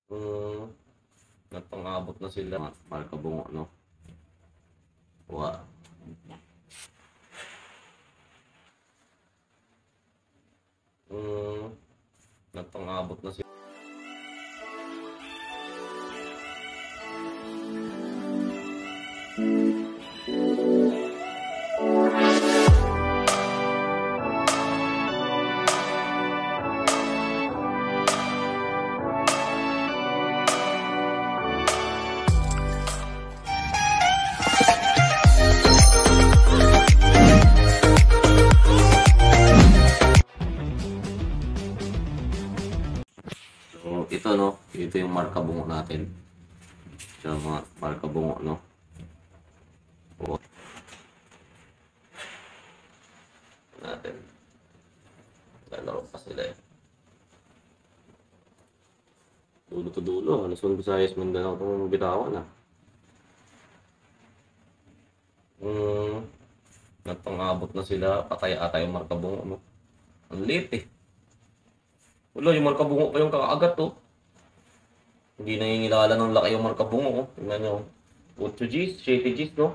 Hmm, Nagpangabot na sila. Marka bungo, no? Wa. Nagpangabot na sila. So, ito, no? Ito yung marka bungo natin. Ito yung mga marka bungo, no? O. Natin. Lalaro pa sila eh. Dulo to dulo. Luzon, Visayas, Mindanao itong bitawan ah. Nagpangabot na sila. Patay-atay yung marka bungo, no? Ang liit eh. Wala, yung marka bungo pa yung kakaagat, oh. Hindi nangingilala ng laki yung marka bungo, oh. Tingnan nyo. 8 Gs, 7 Gs, no?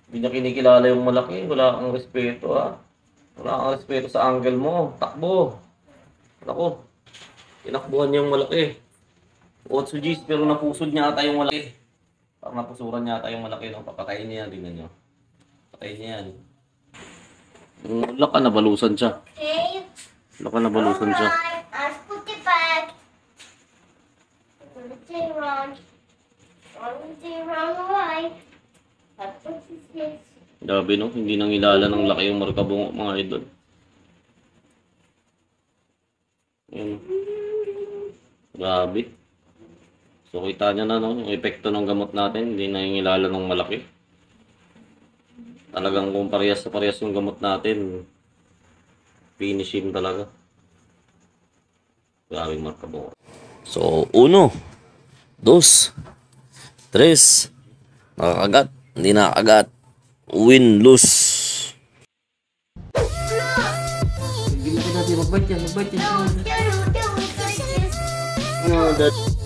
Hindi niya kinikilala yung malaki. Wala kang respeto, ha? Wala kang respeto sa angle mo. Takbo. Ako. Tinakbuhan niya yung malaki. 8 Gs, pero napusod niya ata yung malaki. Parang napusuran niya ata yung malaki, no? Papatayin niya yan, tingnan nyo. Patayin niya yan. Wala ka, nabalusan siya. Wala ka, nabalusan siya. I'll put it back. Run. Run away. I'll put this. Grabe, no? Hindi nangilala ng laki yung marka bungo, mga idol. Ayan. Grabe. So, kita niya na, no? Yung epekto ng gamot natin, hindi nangingilala ng malaki. Talagang kung parehas sa parehas yung gamot natin, finish him talaga. Grabe yung marka bungo. So, 1, 2, 3. Nakakagat, hindi nakakagat. Win, lose. Hindi mo natin magbait yan, magbait yan. No, don't. Oh, that...